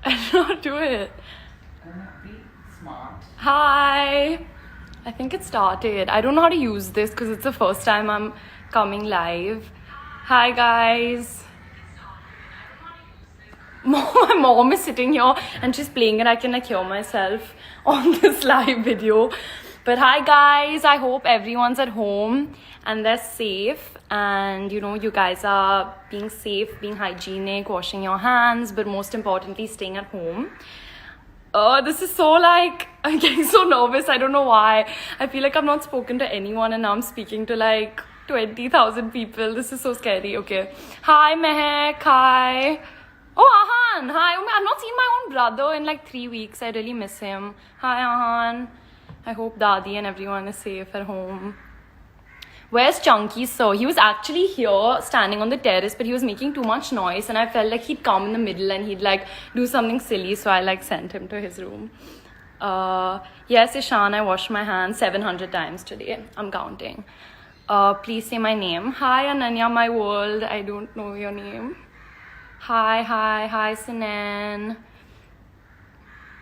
I did not do it. Be smart. Hi. I think it started. I don't know how to use this because it's the first time I'm coming live. Hi, guys. My mom is sitting here and she's playing it. I can like hear myself on this live video. But hi, guys. I hope everyone's at home and they're safe. And you guys are being safe, being hygienic, washing your hands, but most importantly, staying at home. This is so like, I'm getting so nervous. I don't know why. I feel like I've not spoken to anyone and now I'm speaking to like 20,000 people. This is so scary. Okay. Hi, Mehek. Hi. Oh, Ahan. Hi. Oh, I've not seen my own brother in like 3 weeks. I really miss him. Hi, Ahan. I hope Dadi and everyone is safe at home. Where's Chunky sir? He was actually here standing on the terrace, but he was making too much noise and I felt like he'd come in the middle and he'd like do something silly, so I like sent him to his room. Yes, Ishan, I washed my hands 700 times today. I'm counting. Please say my name. Hi, Ananya, my world. I don't know your name. Hi, Sinan.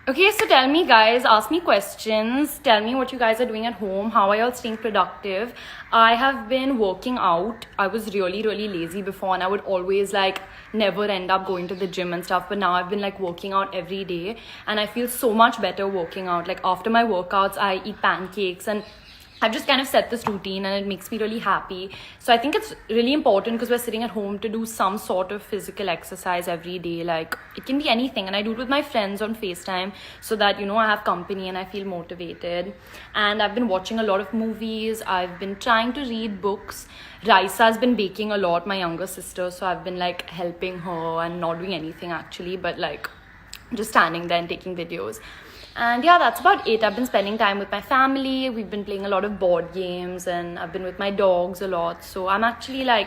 Okay, so tell me, guys, ask me questions. Tell me what you guys are doing at home. How are y'all staying productive? I have been working out. I was really, really lazy before and I would always like never end up going to the gym and stuff. But now I've been like working out every day and I feel so much better working out. Like after my workouts, I eat pancakes and I've just kind of set this routine and it makes me really happy. So I think it's really important because we're sitting at home to do some sort of physical exercise every day. Like it can be anything. And I do it with my friends on FaceTime so that, I have company and I feel motivated. And I've been watching a lot of movies. I've been trying to read books. Raisa has been baking a lot, my younger sister. So I've been like helping her and not doing anything actually, but like just standing there and taking videos. And yeah, that's about it. I've been spending time with my family. We've been playing a lot of board games and I've been with my dogs a lot. So I'm actually like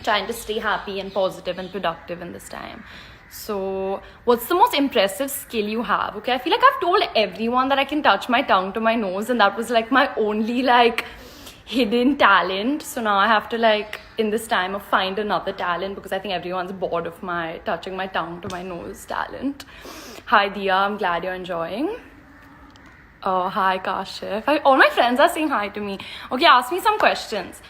trying to stay happy and positive and productive in this time. So what's the most impressive skill you have? Okay, I feel like I've told everyone that I can touch my tongue to my nose and that was like my only like hidden talent. So now I have to like in this time of find another talent because I think everyone's bored of my touching my tongue to my nose talent. Hi Dia, I'm glad you're enjoying. Hi Kashif. All my friends are saying hi to me. Okay, ask me some questions.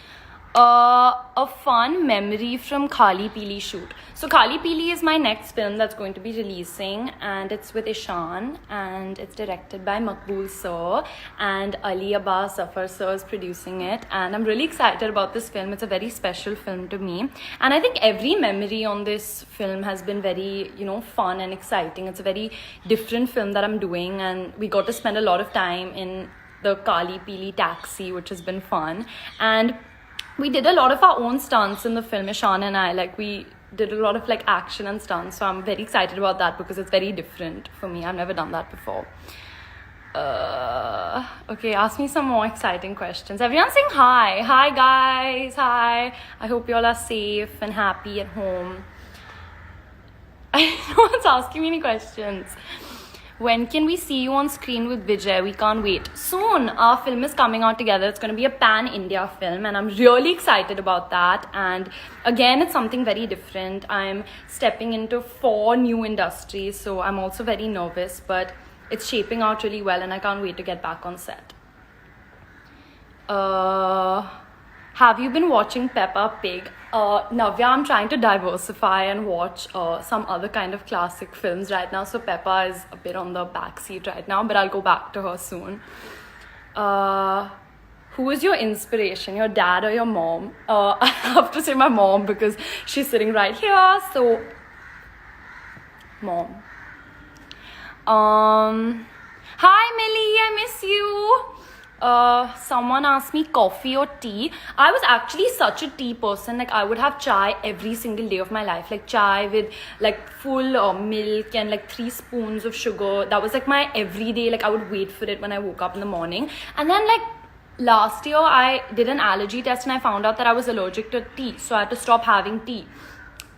A fun memory from Khali Pili shoot. So Khali Pili is my next film that's going to be releasing and it's with Ishan and it's directed by Makbul sir and Ali Abbas Zafar sir is producing it and I'm really excited about this film. It's a very special film to me and I think every memory on this film has been very, fun and exciting. It's a very different film that I'm doing and we got to spend a lot of time in the Khali Pili taxi, which has been fun. And we did a lot of our own stunts in the film, Ishan and I. Like, we did a lot of, like, action and stunts. So I'm very excited about that because it's very different for me. I've never done that before. Okay, ask me some more exciting questions. Everyone's saying hi. Hi, guys. Hi. I hope you all are safe and happy at home. No one's asking me any questions. When can we see you on screen with Vijay? We can't wait. Soon, our film is coming out together. It's going to be a pan-India film and I'm really excited about that. And again, it's something very different. I'm stepping into 4 new industries, so I'm also very nervous, but it's shaping out really well and I can't wait to get back on set. Have you been watching Peppa Pig? Navya, I'm trying to diversify and watch some other kind of classic films right now. So Peppa is a bit on the back seat right now, but I'll go back to her soon. Who is your inspiration, your dad or your mom? I have to say my mom because she's sitting right here. So, mom. Hi, Millie, I miss you. Someone asked me coffee or tea. I was actually such a tea person. Like I would have chai every single day of my life. Like chai with like full milk and like 3 spoons of sugar. That was like my everyday. Like I would wait for it when I woke up in the morning. And then like last year I did an allergy test and I found out that I was allergic to tea. So I had to stop having tea.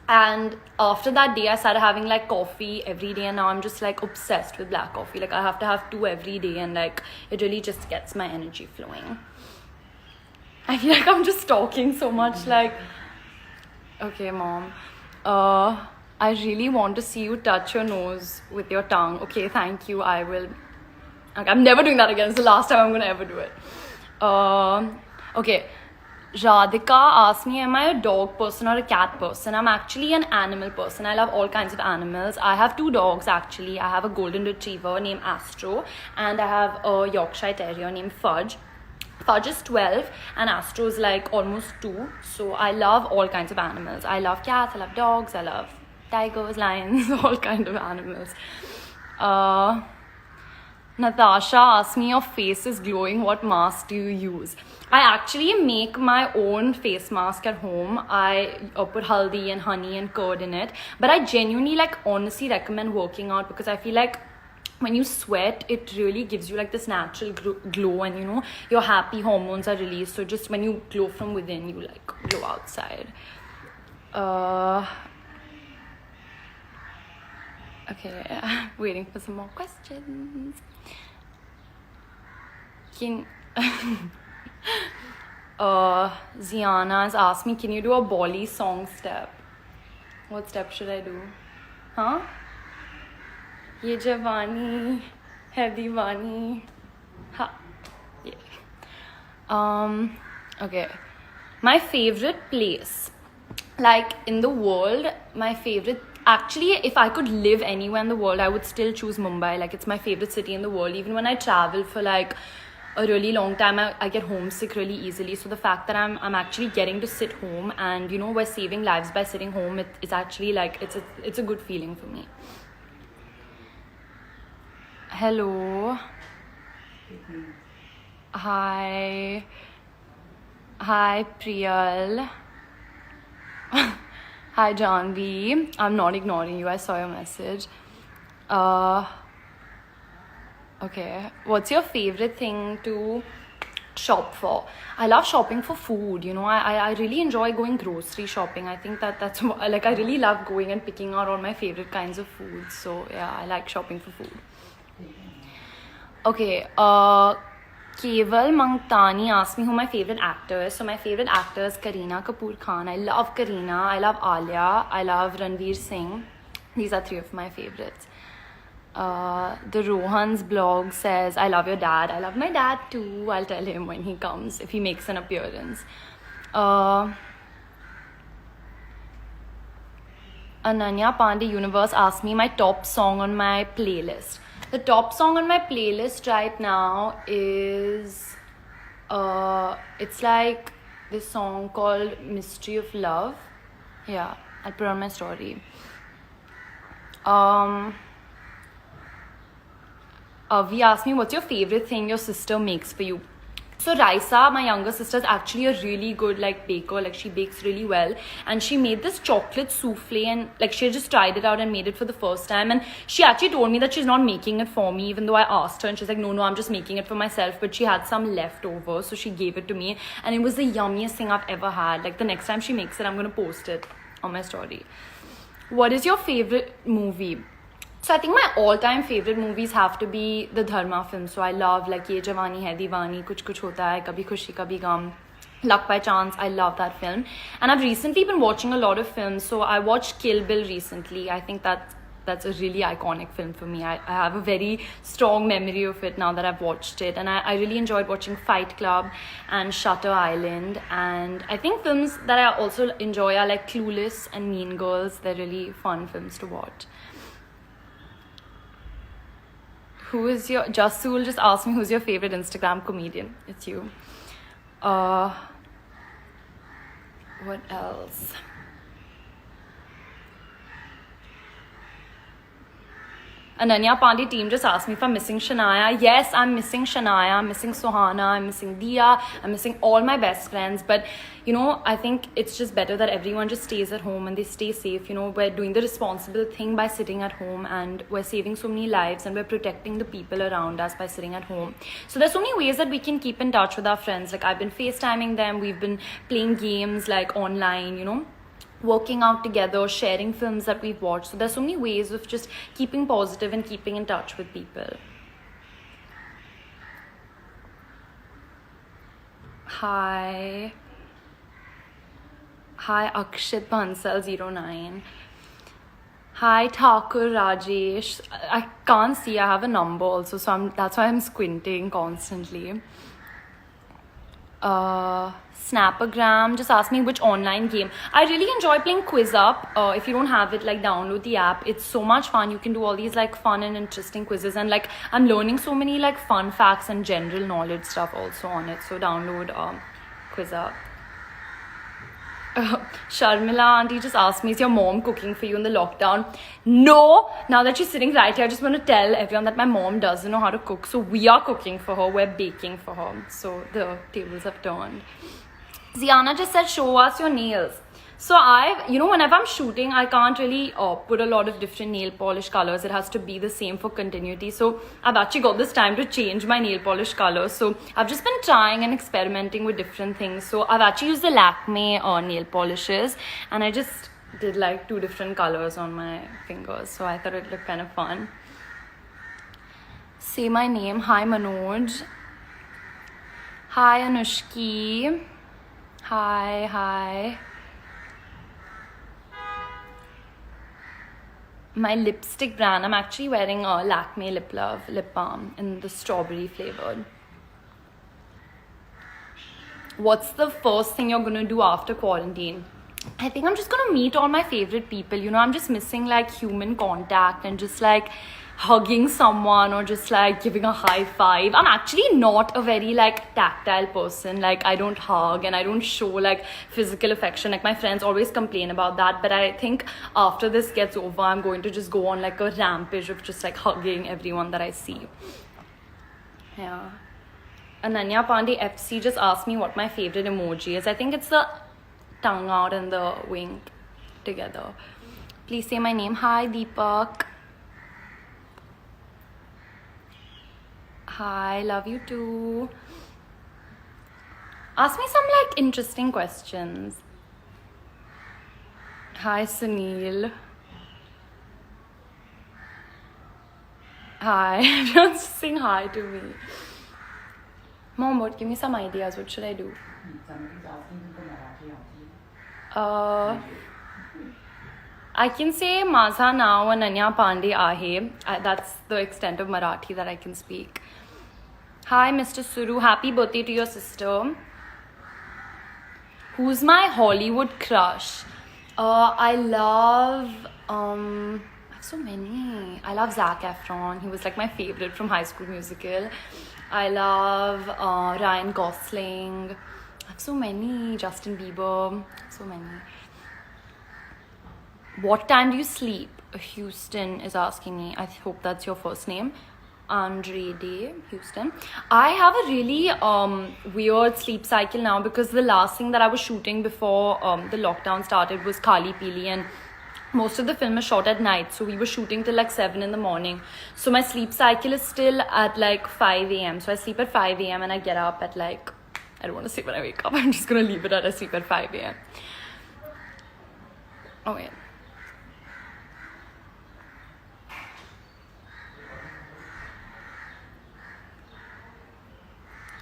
And after that day, I started having like coffee every day and now I'm just like obsessed with black coffee. Like I have to have 2 every day and like it really just gets my energy flowing. I feel like I'm just talking so much like, okay, mom. I really want to see you touch your nose with your tongue. Okay, thank you. I will. Okay, I'm never doing that again. It's the last time I'm gonna ever do it. Okay. Radhika asked me, am I a dog person or a cat person? I'm actually an animal person. I love all kinds of animals. I have 2 dogs actually. I have a golden retriever named Astro, and I have a Yorkshire Terrier named Fudge. Fudge is 12 and Astro is like almost 2. So I love all kinds of animals. I love cats, I love dogs, I love tigers, lions, all kinds of animals. Natasha asked me, your face is glowing, what mask do you use? I actually make my own face mask at home. I put haldi and honey and curd in it. But I genuinely honestly recommend working out, because I feel like when you sweat, it really gives you like this natural glow, and your happy hormones are released. So just when you glow from within, you like glow outside. Okay, waiting for some more questions. Ziana has asked me, can you do a Bolly song step? What step should I do? Huh? Ye Javani hai Diwani. Ha. Yeah. Okay. My favorite place, like in the world, my favorite. Actually, if I could live anywhere in the world, I would still choose Mumbai. Like, it's my favorite city in the world. Even when I travel for like a really long time, I get homesick really easily. So the fact that I'm actually getting to sit home, and we're saving lives by sitting home, it's actually like it's a good feeling for me. Hello. Hi. Hi, Priyal. Hi, Janvi. I'm not ignoring you. I saw your message. Okay. What's your favorite thing to shop for? I love shopping for food. I really enjoy going grocery shopping. I think that's like, I really love going and picking out all my favorite kinds of food. So yeah, I like shopping for food. Okay, Keval Mangtani asked me who my favorite actor is. So my favorite actor is Kareena Kapoor Khan. I love Kareena, I love Alia, I love Ranveer Singh. These are 3 of my favorites. The Rohan's blog says, I love your dad. I love my dad too. I'll tell him when he comes, if he makes an appearance. Ananya Pandey Universe asked me my top song on my playlist. The top song on my playlist right now is it's like this song called Mystery of Love. Yeah, I'll put it on my story. We asked me, what's your favorite thing your sister makes for you? So Raisa, my younger sister, is actually a really good baker. Like, she bakes really well, and she made this chocolate souffle, and she just tried it out and made it for the first time, and she actually told me that she's not making it for me, even though I asked her, and she's like, no, I'm just making it for myself. But she had some left over, so she gave it to me, and it was the yummiest thing I've ever had. Like, the next time she makes it, I'm gonna post it on my story. What is your favorite movie? So I think my all-time favorite movies have to be the Dharma films. So I love Ye Jawani Hai Diwani, Kuch Kuch Hota Hai, Kabhi Khushi Kabhi Gham, Luck by Chance. I love that film. And I've recently been watching a lot of films. So I watched Kill Bill recently. I think that's a really iconic film for me. I have a very strong memory of it now that I've watched it. And I really enjoyed watching Fight Club and Shutter Island. And I think films that I also enjoy are like Clueless and Mean Girls. They're really fun films to watch. Jasul just asked me, who's your favorite Instagram comedian? It's you. What else? Ananya Pandey team just asked me if I'm missing Shania. Yes, I'm missing Shania, I'm missing Sohana, I'm missing Dia, I'm missing all my best friends. But, I think it's just better that everyone just stays at home and they stay safe. We're doing the responsible thing by sitting at home, and we're saving so many lives, and we're protecting the people around us by sitting at home. So there's so many ways that we can keep in touch with our friends. Like, I've been FaceTiming them, we've been playing games online, working out together, sharing films that we've watched. So there's so many ways of just keeping positive and keeping in touch with people. Hi Akshit Bansal 09. Hi, Thakur Rajesh. I can't see. I have a number also, so that's why I'm squinting constantly. Snappagram just asked me which online game. I really enjoy playing Quiz Up. If you don't have it, like download the app. It's so much fun. You can do all these like fun and interesting quizzes, and like I'm learning so many like fun facts and general knowledge stuff also on it. So download Quiz Up. Sharmila auntie just asked me, is your mom cooking for you in the lockdown? No! Now that she's sitting right here, I just want to tell everyone that my mom doesn't know how to cook. So we are cooking for her, we're baking for her. So the tables have turned. Ziana just said, show us your nails. So whenever I'm shooting, I can't really put a lot of different nail polish colors. It has to be the same for continuity. So I've actually got this time to change my nail polish colors. So I've just been trying and experimenting with different things. So I've actually used the Lakme nail polishes, and I just did like 2 different colors on my fingers. So I thought it looked kind of fun. Say my name. Hi, Manoj. Hi, Anushki. Hi. My lipstick brand, I'm actually wearing a Lakme Lip Love lip balm in the strawberry flavored. What's the first thing you're gonna do after quarantine? I think I'm just gonna meet all my favorite people. I'm just missing like human contact and just like hugging someone or just like giving a high five. I'm actually not a very like tactile person. Like I don't hug and I don't show like physical affection. Like my friends always complain about that, but I think after this gets over, I'm going to just go on like a rampage of just like hugging everyone that I see. Yeah. Ananya Pandey FC just asked me what my favorite emoji is. I think it's the tongue out and the wink together. Please say my name. Hi, Deepak. Hi, love you too. Ask me some like interesting questions. Hi, Sunil. Hi, everyone's saying hi to me. Mom, give me some ideas. What should I do? Somebody's asking you for Marathi auntie. I can say Maza now and Ananya Pandey Ahe. That's the extent of Marathi that I can speak. Hi, Mr. Suru. Happy birthday to your sister. Who's my Hollywood crush? I love... I have so many. I love Zac Efron. He was like my favorite from High School Musical. I love Ryan Gosling. I have so many. Justin Bieber. So many. What time do you sleep? Houston is asking me. I hope that's your first name. Andre Day, Houston. I have a really weird sleep cycle now because the last thing that I was shooting before the lockdown started was Kali Pili, and most of the film is shot at night. So we were shooting till like 7 in the morning. So my sleep cycle is still at like 5 a.m. So I sleep at 5 a.m. and I get up at like, I don't want to say when I wake up. I'm just going to leave it at I sleep at 5 a.m. Oh, wait.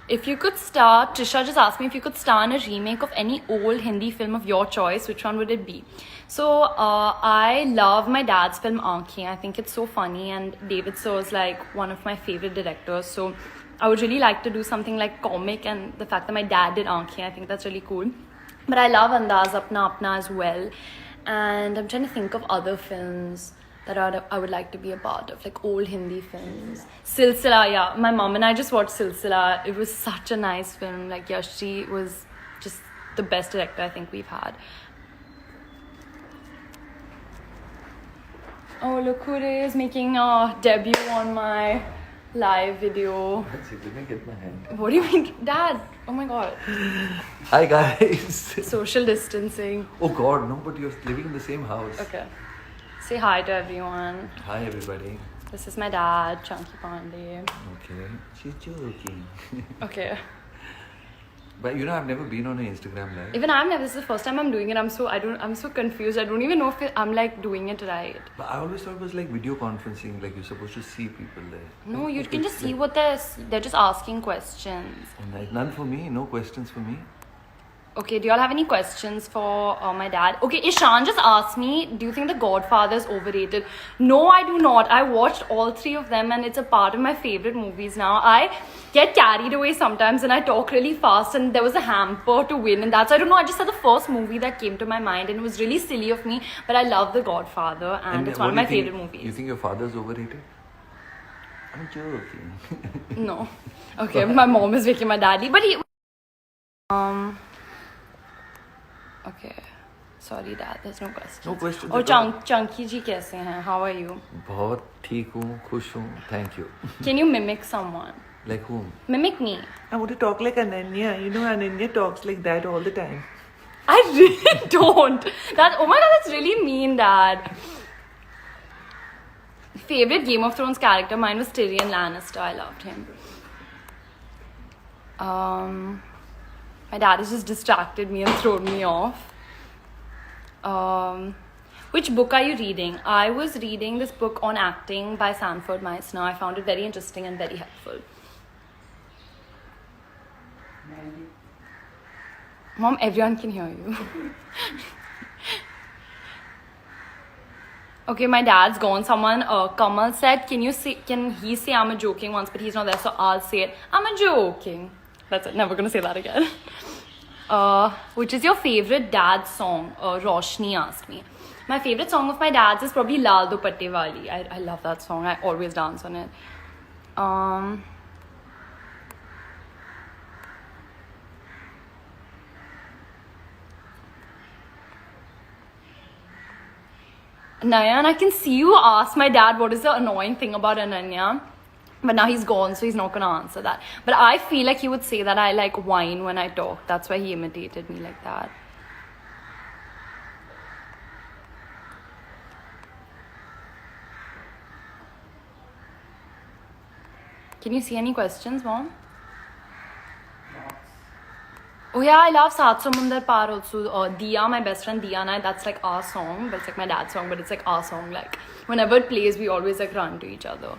If you could star, Trisha just asked me if you could star in a remake of any old Hindi film of your choice, which one would it be? So I love my dad's film Aankhein. I think it's so funny, and David So is like one of my favorite directors. So I would really like to do something like comic, and the fact that my dad did Aankhein, I think that's really cool. But I love Andaz Apna Apna as well. And I'm trying to think of other films that I would like to be a part of, like old Hindi films. Silsila, yeah. My mom and I just watched Silsila. It was such a nice film. Like Yashi was just the best director I think we've had. Oh, look who it is making a debut on my live video. Let me get my hand. What do you mean? Dad? Oh my god. Hi guys. Social distancing. Oh god, no, but you're living in the same house. Okay. Say hi to everyone. Hi everybody. This is my dad, Chunky Pandey. Okay. She's joking. Okay. But I've never been on an Instagram live. Even this is the first time I'm doing it. I'm so confused. I don't even know if I'm like doing it right. But I always thought it was like video conferencing, like you're supposed to see people there. No, you Like, can it's just see like- what they're just asking questions. And like, none for me, no questions for me. Okay, do y'all have any questions for my dad? Okay, Ishan just asked me, do you think The Godfather is overrated? No, I do not. I watched all 3 of them and it's a part of my favorite movies now. I get carried away sometimes and I talk really fast, and there was a hamper to win, and that's, I don't know, I just said the first movie that came to my mind and it was really silly of me, but I love The Godfather and it's one of my favorite movies. You think your father's overrated? I'm joking. No. Okay, my mom is making my daddy, but he... Okay. Sorry, Dad. There's no questions. No questions और at all. Chunky जी कैसे हैं? How are you? बहुत ठीक हूँ, खुश हूँ. Thank you. Can you mimic someone? Like whom? Mimic me. I want to talk like Ananya. You know, Ananya talks like that all the time. I really don't. That, oh my god, that's really mean, Dad. Favorite Game of Thrones character? Mine was Tyrion Lannister. I loved him. My dad has just distracted me and thrown me off. Which book are you reading? I was reading this book on acting by Sanford Meisner. I found it very interesting and very helpful. Mom, everyone can hear you. Okay, my dad's gone. Someone, Kamal said, can he say I'm a joking once, but he's not there, so I'll say it. I'm a joking. That's it. Never gonna say that again. Which is your favorite dad's song? Roshni asked me. My favorite song of my dad's is probably Lal Dupatte Wali. I love that song. I always dance on it. Nayan, I can see you ask my dad what is the annoying thing about Ananya. But now he's gone, so he's not gonna answer that. But I feel like he would say that I like whine when I talk. That's why he imitated me like that. Can you see any questions, Mom? Oh yeah, I love Saat Samundar Par also. Diya, my best friend Diya and I, that's like our song. But it's like my dad's song, but it's like our song. Like whenever it plays, we always like run to each other.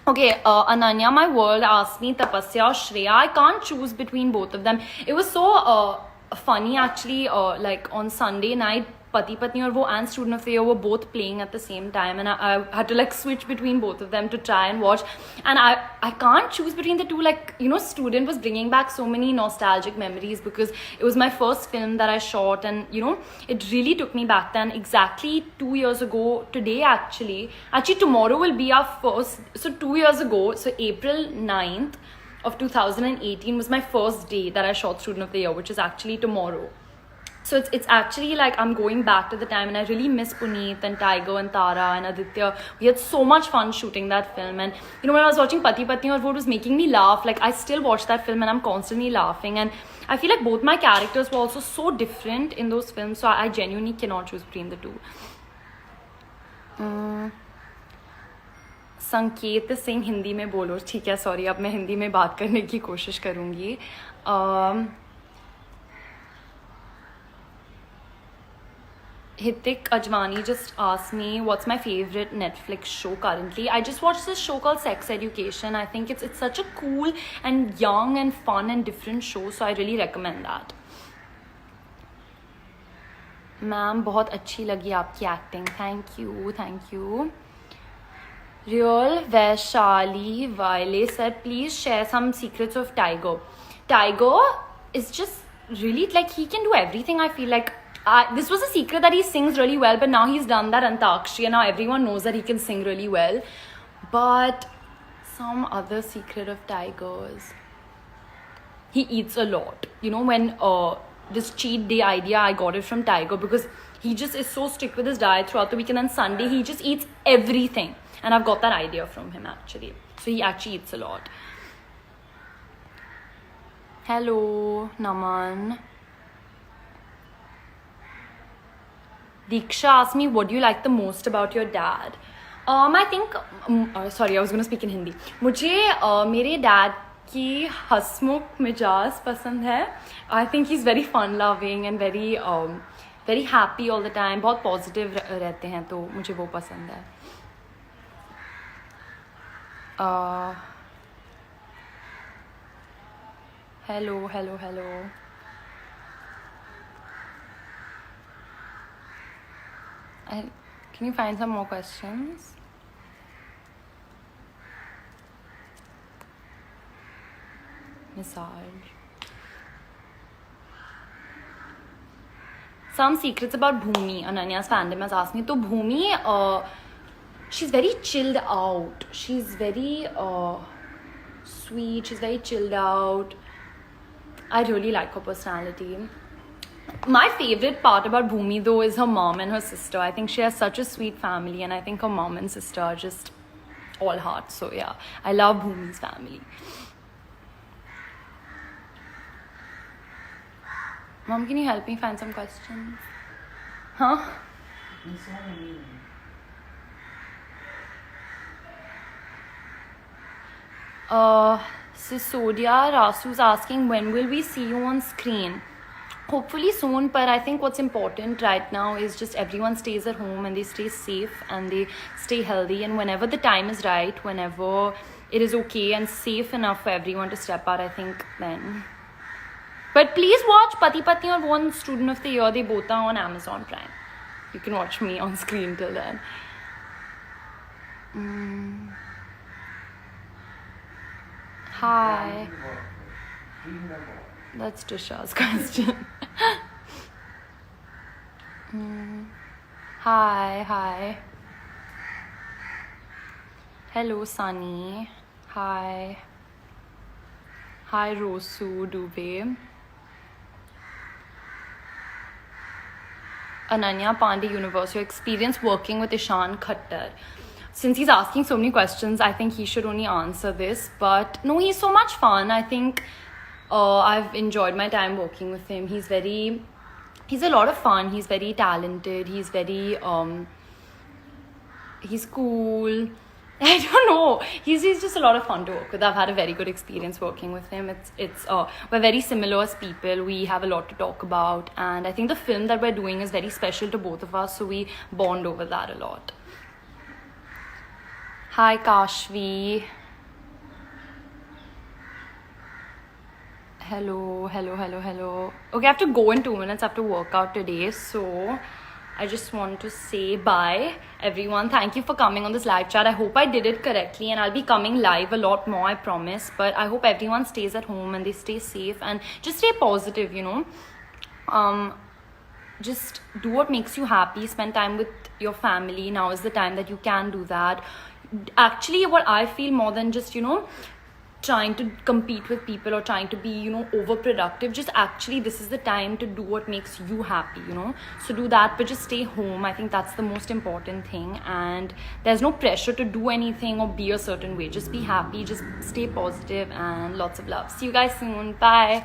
Okay, Ananya, my world asked me Tapasya or Shreya. I can't choose between both of them. It was so funny actually. Like on Sunday night, Pati Patni और वो and Student of the Year were both playing at the same time, and I had to like switch between both of them to try and watch. And I can't choose between the two. Like, you know, Student was bringing back so many nostalgic memories because it was my first film that I shot, and you know, it really took me back then. Exactly 2 years ago today, actually tomorrow will be our first. So 2 years ago, so April 9th of 2018 was my first day that I shot Student of the Year, which is actually tomorrow. So it's actually like I'm going back to the time, and I really miss Puneet and Tiger and Tara and Aditya. We had so much fun shooting that film, and you know, when I was watching Pati Patni aur wo, it was making me laugh. Like I still watch that film and I'm constantly laughing, and I feel like both my characters were also so different in those films, so I genuinely cannot choose between the two. संकेत सिंह हिंदी में बोलो. ठीक है, sorry, अब मैं हिंदी में बात करने की कोशिश करूँगी. Hitik Ajwani just asked me what's my favorite Netflix show currently. I just watched this show called Sex Education. I think it's such a cool and young and fun and different show, so I really recommend that. Ma'am, बहुत अच्छी लगी आपकी acting. Thank you. Real Vaishali Vile said, please share some secrets of Tiger. Tiger is just really like, he can do everything. I feel like this was a secret that he sings really well, but now he's done that Antakshri and now everyone knows that he can sing really well. But some other secret of Tiger's, he eats a lot. You know, when this cheat day idea, I got it from Tiger because he just is so strict with his diet throughout the weekend, and Sunday he just eats everything. And I've got that idea from him actually. So he actually eats a lot. Hello, Naman. Diksha asked me, what do you like the most about your dad? I think, sorry, I was going to speak in Hindi. मुझे मेरे dad की हंसमुख मिजाज पसंद है. I think he's very fun loving and very happy all the time. बहुत positive रहते हैं, तो मुझे वो पसंद है. Hello. Can you find some more questions? Massage. Some secrets about Bhumi. Ananya's fandom has asked me. So Bhumi, she's very chilled out. She's very sweet. She's very chilled out. I really like her personality. My favorite part about Bhumi though is her mom and her sister. I think she has such a sweet family, and I think her mom and sister are just all heart. So yeah, I love Bhumi's family. Mom, can you help me find some questions? Huh? There's so many. Sisodia Rasu's asking, when will we see you on screen? Hopefully soon, but I think what's important right now is just everyone stays at home and they stay safe and they stay healthy, and whenever the time is right, whenever it is okay and safe enough for everyone to step out, I think then. But please watch Pati Patni or One Student of the Year. They both are on Amazon Prime. You can watch me on screen till then. Hi. That's Trisha's question. Hi. Hello, Sunny. Hi, Rosu Dubey. Ananya Pandey Universe, your experience working with Ishan Khattar. Since he's asking so many questions, I think he should only answer this. But no, he's so much fun. I think I've enjoyed my time working with him. He's a lot of fun. He's very talented. He's very, he's cool. I don't know. He's just a lot of fun to work with. I've had a very good experience working with him. We're very similar as people. We have a lot to talk about, and I think the film that we're doing is very special to both of us, so we bond over that a lot. Hi, Kashvi. Hello. Okay, I have to go in 2 minutes. I have to work out today, so I just want to say bye, everyone. Thank you for coming on this live chat. I hope I did it correctly, and I'll be coming live a lot more, I promise. But I hope everyone stays at home and they stay safe and just stay positive, you know. Just do what makes you happy. Spend time with your family. Now is the time that you can do that. Actually, what I feel more than just, you know, trying to compete with people or trying to be, you know, overproductive, just actually this is the time to do what makes you happy, you know. So do that, but just stay home. I think that's the most important thing, and there's no pressure to do anything or be a certain way. Just be happy, just stay positive, and lots of love. See you guys soon. Bye.